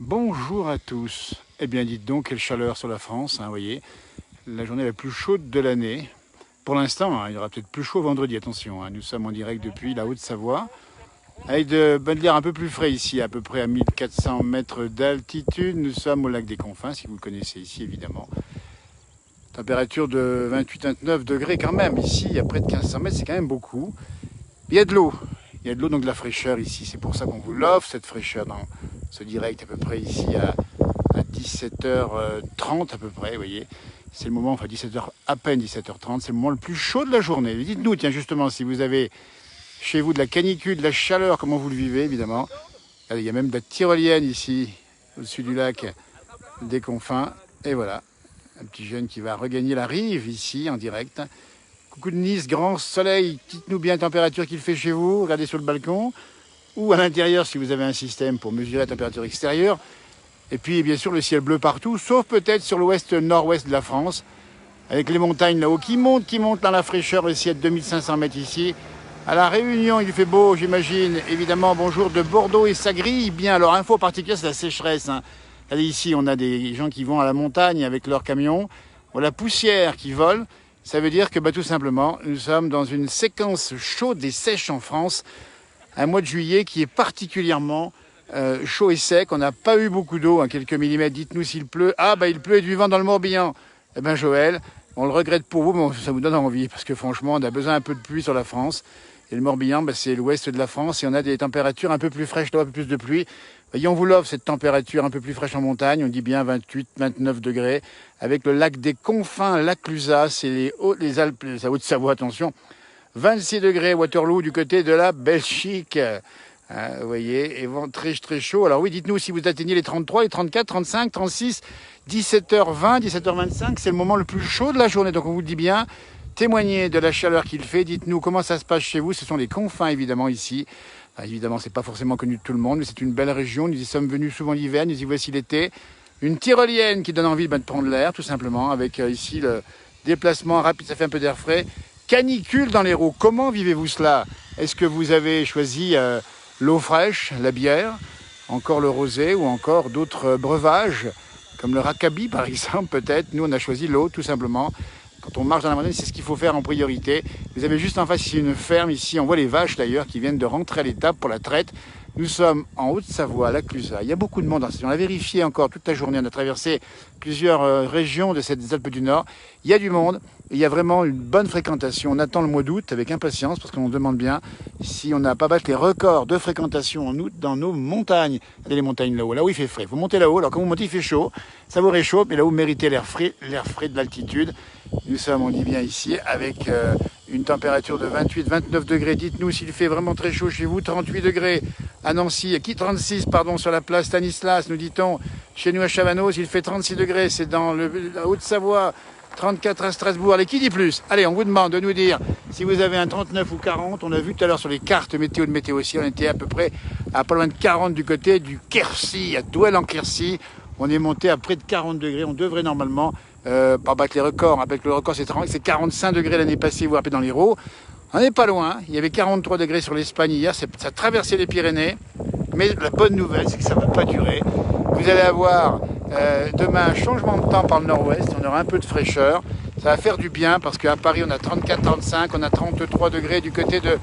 Bonjour à tous. Eh bien, dites donc, quelle chaleur sur la France, vous voyez, la journée la plus chaude de l'année. Pour l'instant, il y aura peut-être plus chaud vendredi, attention. Nous sommes en direct depuis la Haute-Savoie, avec de l'air un peu plus frais ici, à peu près à 1400 mètres d'altitude. Nous sommes au lac des Confins, si vous le connaissez ici, évidemment. Température de 28-29 degrés quand même. Ici, il y a près de 1500 mètres, c'est quand même beaucoup. Il y a de l'eau. Il y a de l'eau, donc de la fraîcheur ici. C'est pour ça qu'on vous l'offre, cette fraîcheur, dans ce direct à peu près ici à 17h30 à peu près, vous voyez. C'est le moment, enfin 17h, à peine 17h30, c'est le moment le plus chaud de la journée. Dites-nous, tiens, justement, si vous avez chez vous de la canicule, de la chaleur, comment vous le vivez, évidemment. Il y a même de la tyrolienne ici, au-dessus du lac des Confins. Et voilà, un petit jeune qui va regagner la rive ici, en direct. Coucou de Nice, grand soleil, dites-nous bien la température qu'il fait chez vous, regardez sur le balcon, ou à l'intérieur si vous avez un système pour mesurer la température extérieure. Et puis bien sûr le ciel bleu partout, sauf peut-être sur l'ouest nord-ouest de la France, avec les montagnes là-haut qui montent dans la fraîcheur aussi à 2500 mètres ici. À La Réunion, il fait beau, j'imagine. Évidemment, bonjour de Bordeaux et ça grille bien. Alors, info particulière, c'est la sécheresse. Regardez ici, on a des gens qui vont à la montagne avec leurs camions. On a la poussière qui vole. Ça veut dire que tout simplement, nous sommes dans une séquence chaude et sèche en France. Un mois de juillet qui est particulièrement chaud et sec. On n'a pas eu beaucoup d'eau, quelques millimètres. Dites-nous s'il pleut. Ah, il pleut et du vent dans le Morbihan. Eh bien, Joël, on le regrette pour vous, mais ça vous donne envie. Parce que franchement, on a besoin un peu de pluie sur la France. Et le Morbihan, c'est l'ouest de la France. Et on a des températures un peu plus fraîches, là, un peu plus de pluie. Voyez, on vous l'offre, cette température un peu plus fraîche en montagne. On dit bien 28, 29 degrés. Avec le lac des Confins, lac Clusaz, c'est les Alpes, la Haute-Savoie, attention. 26 degrés Waterloo du côté de la Belgique. Vous voyez, et vent très, très chaud. Alors oui, dites-nous si vous atteignez les 33, les 34, 35, 36, 17h20, 17h25. C'est le moment le plus chaud de la journée. Donc on vous le dit bien. Témoignez de la chaleur qu'il fait. Dites-nous comment ça se passe chez vous. Ce sont les confins, évidemment, ici. Évidemment, c'est pas forcément connu de tout le monde, mais c'est une belle région. Nous y sommes venus souvent l'hiver, nous y voici l'été. Une tyrolienne qui donne envie de prendre l'air, tout simplement, avec ici le déplacement rapide, ça fait un peu d'air frais. Canicule dans les roues. Comment vivez-vous cela? Est-ce que vous avez choisi l'eau fraîche, la bière, encore le rosé ou encore d'autres breuvages, comme le rakabi par exemple, peut-être? Nous, on a choisi l'eau, tout simplement. Quand on marche dans la montagne, c'est ce qu'il faut faire en priorité. Vous avez juste en face ici une ferme, ici on voit les vaches d'ailleurs qui viennent de rentrer à l'étable pour la traite. Nous sommes en Haute-Savoie, à la Clusaz. Il y a beaucoup de monde. On a vérifié encore toute la journée. On a traversé plusieurs régions de ces Alpes du Nord. Il y a du monde. Il y a vraiment une bonne fréquentation. On attend le mois d'août avec impatience parce qu'on demande bien si on n'a pas battu les records de fréquentation en août dans nos montagnes. Regardez les montagnes là-haut. Là où il fait frais. Vous montez là-haut. Alors quand vous montez, il fait chaud. Ça vous réchauffe. Mais là où vous méritez l'air frais de l'altitude. Nous sommes, on dit bien ici, avec une température de 28-29 degrés. Dites-nous s'il fait vraiment très chaud chez vous. 38 degrés à Nancy, 36 pardon, sur la place Stanislas, nous dit-on. Chez nous à Chavanos, il fait 36 degrés. C'est dans la Haute-Savoie. 34 à Strasbourg. Allez, qui dit plus? Allez, on vous demande de nous dire si vous avez un 39 ou 40. On a vu tout à l'heure sur les cartes météo de Météo aussi, on était à peu près à pas loin de 40 du côté du Quercy, à Douai en Quercy. On est monté à près de 40 degrés. On devrait normalement pas battre les records. Avec le record, c'est 45 degrés l'année passée, vous vous rappelez, dans l'Hérault. On n'est pas loin. Il y avait 43 degrés sur l'Espagne hier. Ça a traversé les Pyrénées. Mais la bonne nouvelle, c'est que ça ne va pas durer. Vous allez avoir demain un changement de temps par le nord-ouest. On aura un peu de fraîcheur. Ça va faire du bien parce qu'à Paris, on a 34-35. On a 33 degrés du côté de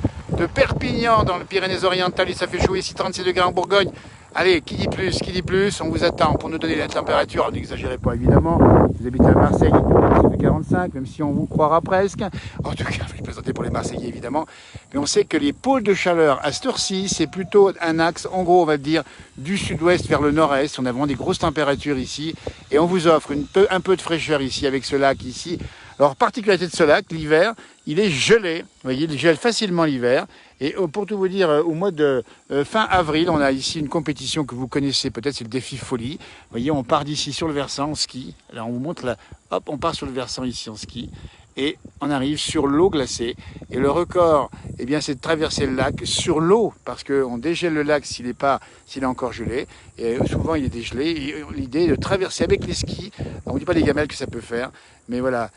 Perpignan, dans les Pyrénées-Orientales. Et ça fait chaud ici, 36 degrés en Bourgogne. Allez, qui dit plus, on vous attend pour nous donner la température. N'exagérez pas, évidemment. Vous habitez à Marseille, ça fait 45, même si on vous croira presque. En tout cas, je vais plaisanter pour les Marseillais, évidemment. Mais on sait que les pôles de chaleur à cette heure-ci, c'est plutôt un axe, en gros, on va dire, du sud-ouest vers le nord-est. On a vraiment des grosses températures ici. Et on vous offre un peu de fraîcheur ici, avec ce lac ici. Alors, particularité de ce lac, l'hiver, il est gelé. Vous voyez, il gèle facilement l'hiver. Et pour tout vous dire, au mois de fin avril, on a ici une compétition que vous connaissez peut-être, c'est le défi folie. Vous voyez, on part d'ici sur le versant en ski. Alors on vous montre là, hop, on part sur le versant ici en ski. Et on arrive sur l'eau glacée. Et le record, eh bien, c'est de traverser le lac sur l'eau, parce qu'on dégèle le lac s'il est encore gelé. Et souvent, il est dégelé. Et l'idée est de traverser avec les skis. On ne dit pas les gamelles que ça peut faire, mais voilà.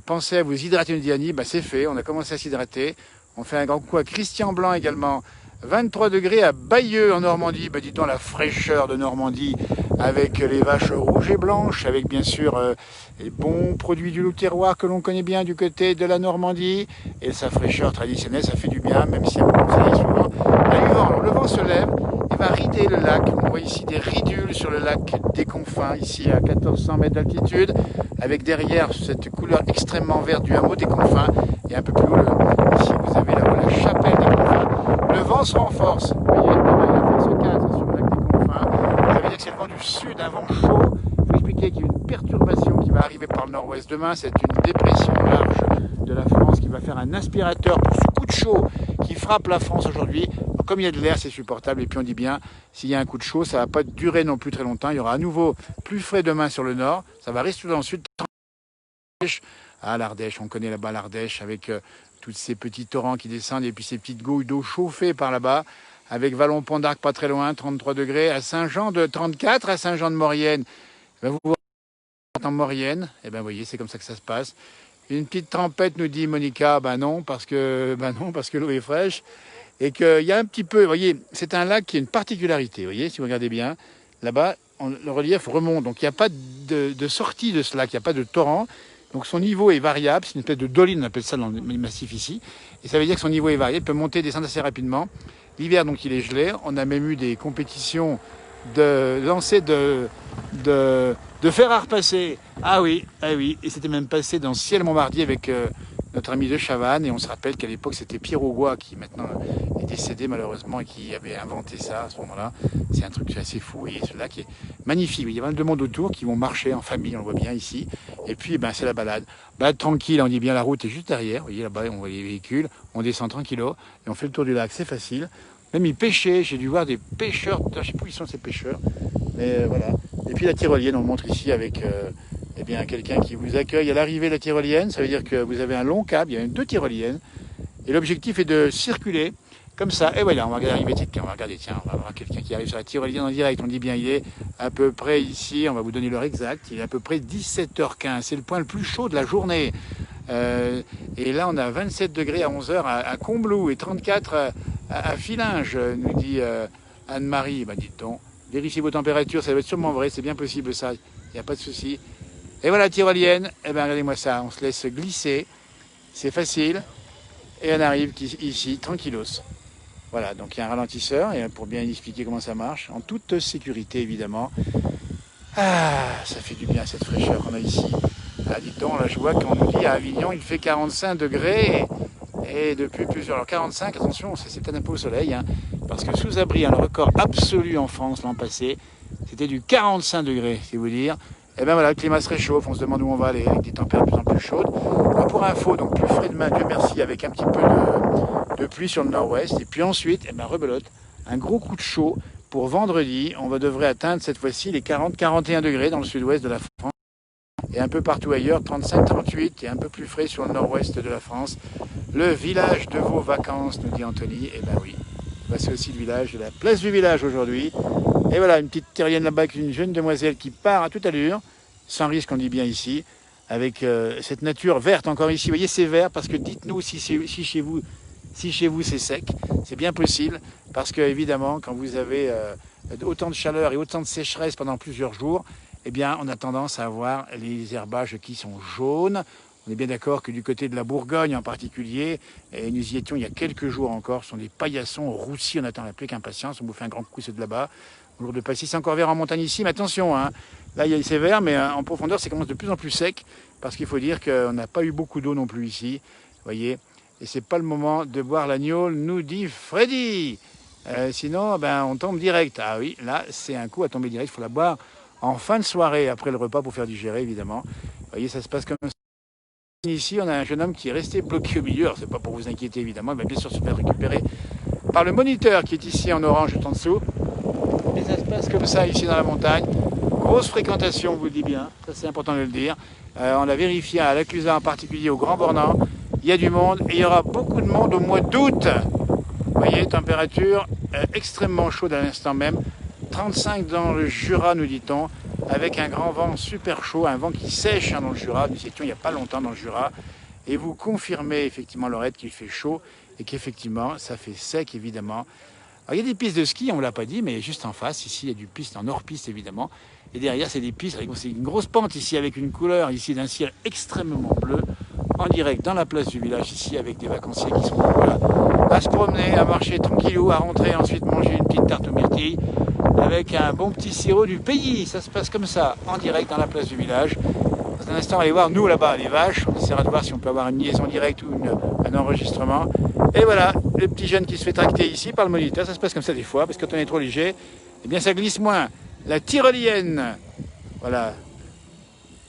Pensez à vous hydrater une dianie, c'est fait. On a commencé à s'hydrater. On fait un grand coup à Christian Blanc également, 23 degrés à Bayeux en Normandie. Bah, dis-donc la fraîcheur de Normandie avec les vaches rouges et blanches, avec bien sûr les bons produits du loup terroir que l'on connaît bien du côté de la Normandie. Et sa fraîcheur traditionnelle, ça fait du bien, même si vous savez souvent. Alors, le vent se lève et va rider le lac. On voit ici des ridules sur le lac des Confins, ici à 1400 mètres d'altitude, avec derrière cette couleur extrêmement verte du hameau des Confins. Et un peu plus haut, ici vous avez là-haut la chapelle des Confins. Le vent se renforce. Vous voyez, la force 4 sur le lac des Confins. Ça veut dire que c'est le vent du sud, un vent chaud. Il faut expliquer qu'il y a une perturbation qui va arriver par le nord-ouest demain. C'est une dépression large de la France qui va faire un aspirateur pour ce coup de chaud qui frappe la France aujourd'hui. Comme il y a de l'air, c'est supportable. Et puis on dit bien, s'il y a un coup de chaud, ça ne va pas durer non plus très longtemps. Il y aura à nouveau plus frais demain sur le nord. Ça va rester ensuite à l'Ardèche. On connaît là-bas l'Ardèche avec tous ces petits torrents qui descendent et puis ces petites gouilles d'eau chauffée par là-bas. Avec Vallon-Pont d'Arc pas très loin, 33 degrés. À Saint-Jean de 34, à Saint-Jean-de-Maurienne. Ben, vous en Maurienne, et ben vous voyez, c'est comme ça que ça se passe. Une petite tempête, nous dit Monica. Ben non, parce que l'eau est fraîche. Et qu'il y a un petit peu, vous voyez, c'est un lac qui a une particularité, vous voyez, si vous regardez bien, là-bas, le relief remonte, donc il n'y a pas de sortie de ce lac, il n'y a pas de torrent, donc son niveau est variable, c'est une espèce de doline, on appelle ça dans le massif ici, et ça veut dire que son niveau est variable, il peut monter et descendre assez rapidement. L'hiver, donc, il est gelé, on a même eu des compétitions de lancer de fer à repasser, ah oui, et c'était même passé dans Ciel Montmardier avec notre ami de Chavannes, et on se rappelle qu'à l'époque c'était Pierre Augois qui maintenant est décédé malheureusement et qui avait inventé ça à ce moment-là. C'est un truc assez fou, et ce lac est magnifique. Il y a 22 monde autour qui vont marcher en famille, on le voit bien ici, et puis ben, c'est la balade. Balade tranquille, on dit bien la route est juste derrière, vous voyez là-bas on voit les véhicules, on descend tranquillo, et on fait le tour du lac, c'est facile. Même ils pêchaient, j'ai dû voir des pêcheurs, je ne sais plus où ils sont ces pêcheurs, mais voilà. Et puis la tyrolienne, on le montre ici avec eh bien, quelqu'un qui vous accueille à l'arrivée de la tyrolienne. Ça veut dire que vous avez un long câble, il y a 2 tyroliennes. Et l'objectif est de circuler comme ça. Et voilà, on va regarder, on va regarder, tiens, on va voir quelqu'un qui arrive sur la tyrolienne en direct. On dit bien, il est à peu près ici, on va vous donner l'heure exacte, il est à peu près 17h15. C'est le point le plus chaud de la journée. Et là, on a 27 degrés à 11h à Combloux et 34 à Fillinges, nous dit Anne-Marie. Bah, dites-donc, vérifiez vos températures, ça va être sûrement vrai, c'est bien possible ça, il n'y a pas de souci. Et voilà la tyrolienne, eh bien regardez-moi ça, on se laisse glisser, c'est facile, et on arrive ici, tranquillos. Voilà, donc il y a un ralentisseur, et pour bien expliquer comment ça marche, en toute sécurité évidemment. Ah, ça fait du bien cette fraîcheur qu'on a ici. Ah, dites donc, là je vois qu'on nous dit à Avignon il fait 45 degrés, et depuis plusieurs... Alors 45, attention, c'est peut-être un peu au soleil, hein, parce que sous abri, le record absolu en France l'an passé, c'était du 45 degrés, c'est vous dire. Et bien voilà, le climat se réchauffe, on se demande où on va aller avec des températures de plus en plus chaudes. Alors pour info, donc plus frais demain, Dieu merci, avec un petit peu de pluie sur le nord-ouest. Et puis ensuite, eh ben, rebelote, un gros coup de chaud pour vendredi. On devrait atteindre cette fois-ci les 40-41 degrés dans le sud-ouest de la France. Et un peu partout ailleurs, 35-38 et un peu plus frais sur le nord-ouest de la France. Le village de vos vacances, nous dit Anthony. Et ben oui, c'est aussi le village de la place du village aujourd'hui. Et voilà, une petite tyrolienne là-bas avec une jeune demoiselle qui part à toute allure, sans risque, on dit bien ici, avec cette nature verte encore ici. Vous voyez, c'est vert parce que dites-nous si chez vous c'est sec. C'est bien possible parce que évidemment, quand vous avez autant de chaleur et autant de sécheresse pendant plusieurs jours, eh bien, on a tendance à avoir les herbages qui sont jaunes. On est bien d'accord que du côté de la Bourgogne en particulier, et nous y étions il y a quelques jours encore, ce sont des paillassons roussis, on attend la plus qu'impatience, on vous fait un grand coucou ceux de là-bas. Au jour de Passy, c'est encore vert en montagne ici, mais attention, hein, là c'est vert, mais en profondeur, ça commence de plus en plus sec, parce qu'il faut dire qu'on n'a pas eu beaucoup d'eau non plus ici, vous voyez, et c'est pas le moment de boire l'agneau, nous dit Freddy. Sinon, ben, on tombe direct. Ah oui, là, c'est un coup à tomber direct, il faut la boire en fin de soirée, après le repas, pour faire digérer, évidemment. Vous voyez, ça se passe comme ça. Ici, on a un jeune homme qui est resté bloqué au milieu, alors c'est pas pour vous inquiéter, évidemment, il va bien sûr se faire récupérer par le moniteur qui est ici en orange, tout en dessous. Et ça se passe comme ça ici dans la montagne. Grosse fréquentation, on vous le dit bien, ça c'est important de le dire. On l'a vérifié à l'Accusat en particulier, au Grand Bornand. Il y a du monde et il y aura beaucoup de monde au mois d'août. Vous voyez, température extrêmement chaude à l'instant même. 35 dans le Jura, nous dit-on, avec un grand vent super chaud, un vent qui sèche dans le Jura. Nous étions il n'y a pas longtemps dans le Jura. Et vous confirmez effectivement, Laurette, qu'il fait chaud et qu'effectivement, ça fait sec, évidemment. Alors, il y a des pistes de ski, on ne l'a pas dit, mais juste en face, ici, il y a du piste en hors-piste, évidemment. Et derrière, c'est des pistes, c'est une grosse pente ici, avec une couleur ici d'un ciel extrêmement bleu, en direct dans la place du village, ici, avec des vacanciers qui sont voilà, à se promener, à marcher tranquillou, à rentrer, ensuite manger une petite tarte aux myrtilles, avec un bon petit sirop du pays. Ça se passe comme ça, en direct dans la place du village. Dans un instant, on va aller voir, nous, là-bas, les vaches. On essaiera de voir si on peut avoir une liaison directe ou un enregistrement. Et voilà, le petit jeune qui se fait tracter ici par le moniteur. Ça se passe comme ça des fois, parce que quand on est trop léger, eh bien, ça glisse moins. La tyrolienne, voilà.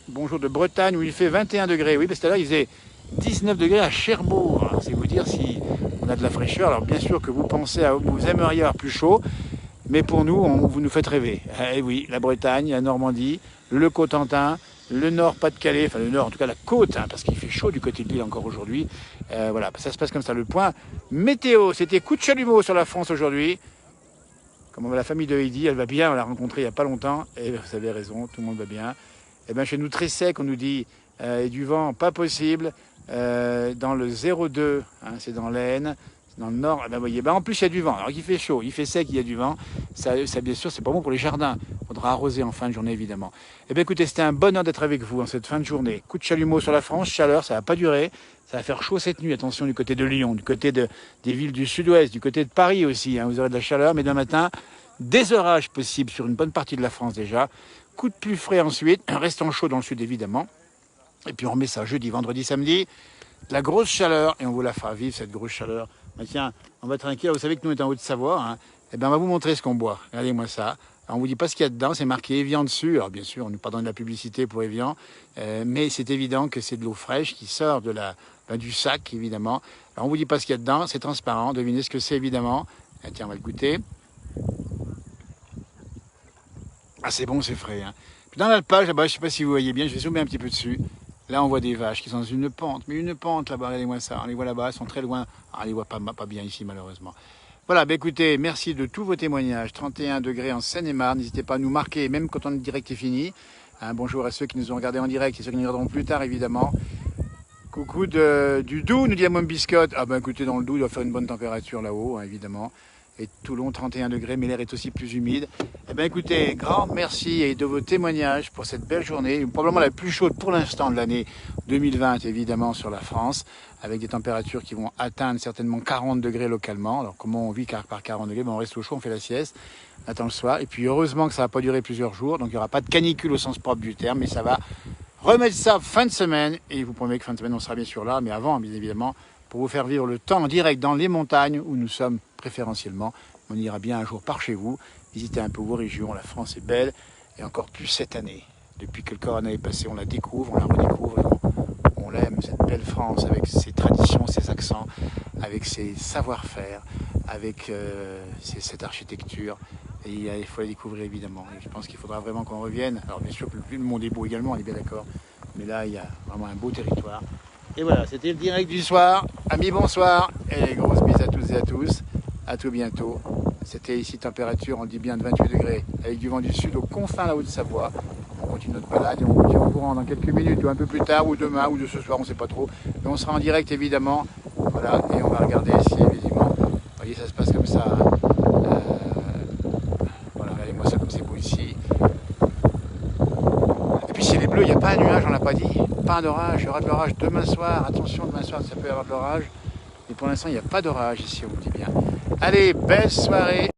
Bonjour de Bretagne, où il fait 21 degrés. Oui, parce que là, il faisait 19 degrés à Cherbourg. C'est vous dire si on a de la fraîcheur. Alors, bien sûr que vous pensez vous aimeriez avoir plus chaud. Mais pour nous, vous nous faites rêver. Eh oui, la Bretagne, la Normandie, le Cotentin, le Nord, Pas-de-Calais, enfin le Nord, en tout cas la côte, hein, parce qu'il fait chaud du côté de l'île encore aujourd'hui. Voilà, ça se passe comme ça. Le point météo, c'était coup de chalumeau sur la France aujourd'hui. Comme la famille de Heidi, elle va bien, on l'a rencontrée il n'y a pas longtemps, et vous avez raison, tout le monde va bien. Et bien chez nous, très sec, on nous dit, et du vent, pas possible, dans le 0,2, hein, c'est dans l'Aisne. Dans le nord, ben, vous voyez, ben, en plus il y a du vent. Alors qu'il fait chaud, il fait sec, il y a du vent. Ça bien sûr, c'est pas bon pour les jardins. Il faudra arroser en fin de journée, évidemment. Eh bien écoutez, c'était un bonheur d'être avec vous en cette fin de journée. Coup de chalumeau sur la France, chaleur, ça va pas durer. Ça va faire chaud cette nuit. Attention du côté de Lyon, du côté des villes du sud-ouest, du côté de Paris aussi. Hein, vous aurez de la chaleur, mais demain matin, des orages possibles sur une bonne partie de la France déjà. Coup de pluie frais ensuite, restant chaud dans le sud évidemment. Et puis on remet ça jeudi, vendredi, samedi. La grosse chaleur, et on vous la fera vivre cette grosse chaleur. Ben tiens, on va être tranquille. Vous savez que nous, on est en Haute-Savoie. Hein. Eh ben, on va vous montrer ce qu'on boit. Regardez-moi ça. Alors, on vous dit pas ce qu'il y a dedans. C'est marqué Evian dessus. Alors, bien sûr, on nous pardonne de la publicité pour Evian. Mais c'est évident que c'est de l'eau fraîche qui sort du sac, évidemment. Alors, on vous dit pas ce qu'il y a dedans. C'est transparent. Devinez ce que c'est, évidemment. Ah, tiens, on va le goûter. Ah, c'est bon, c'est frais. Hein. Puis dans l'alpage, là-bas, je ne sais pas si vous voyez bien. Je vais zoomer un petit peu dessus. Là, on voit des vaches qui sont dans une pente. Mais une pente là-bas, regardez-moi ça. On les voit là-bas, elles sont très loin. Ah, on les voit pas bien ici, malheureusement. Voilà, ben écoutez, merci de tous vos témoignages. 31 degrés en Seine-et-Marne. N'hésitez pas à nous marquer, même quand on est direct est fini. Un bonjour à ceux qui nous ont regardés en direct et ceux qui nous regarderont plus tard, évidemment. Coucou du Doubs, nous dit la Môme Biscotte. Ah ben écoutez, dans le Doubs, il doit faire une bonne température là-haut, hein, évidemment. Et Toulon, 31 degrés, mais l'air est aussi plus humide. Eh bien écoutez, grand merci et de vos témoignages pour cette belle journée, probablement la plus chaude pour l'instant de l'année 2020, évidemment, sur la France, avec des températures qui vont atteindre certainement 40 degrés localement. Alors comment on vit par 40 degrés? Ben, on reste au chaud, on fait la sieste, on attend le soir. Et puis heureusement que ça ne va pas durer plusieurs jours, donc il n'y aura pas de canicule au sens propre du terme, mais ça va remettre ça fin de semaine. Et vous promettez que fin de semaine, on sera bien sûr là, mais avant, bien évidemment, pour vous faire vivre le temps en direct dans les montagnes où nous sommes préférentiellement. On ira bien un jour par chez vous, visiter un peu vos régions. La France est belle et encore plus cette année. Depuis que le corona est passé, on la découvre, on la redécouvre, on l'aime, cette belle France avec ses traditions, ses accents, avec ses savoir-faire, avec cette architecture. Et il faut la découvrir évidemment. Et je pense qu'il faudra vraiment qu'on revienne. Alors bien sûr, le monde est beau également, on est bien d'accord. Mais là, il y a vraiment un beau territoire. Et voilà, c'était le direct du soir. Amis, bonsoir. Et grosses bises à toutes et à tous. À tout bientôt. C'était ici température, on dit bien de 28 degrés, avec du vent du sud aux confins de la Haute-Savoie. On continue notre balade et on vous tient au courant dans quelques minutes, ou un peu plus tard, ou demain, ou de ce soir, on ne sait pas trop. Mais on sera en direct évidemment. Voilà, et on va regarder ici évidemment. Vous voyez, ça se passe comme ça. Voilà, regardez-moi ça comme c'est beau ici. Et puis ciel est bleu, il n'y a pas un nuage, on l'a pas dit. Pas d'orage, il y aura de l'orage demain soir. Attention, demain soir, ça peut y avoir de l'orage. Mais pour l'instant, il n'y a pas d'orage ici, on vous dit bien. Allez, belle soirée.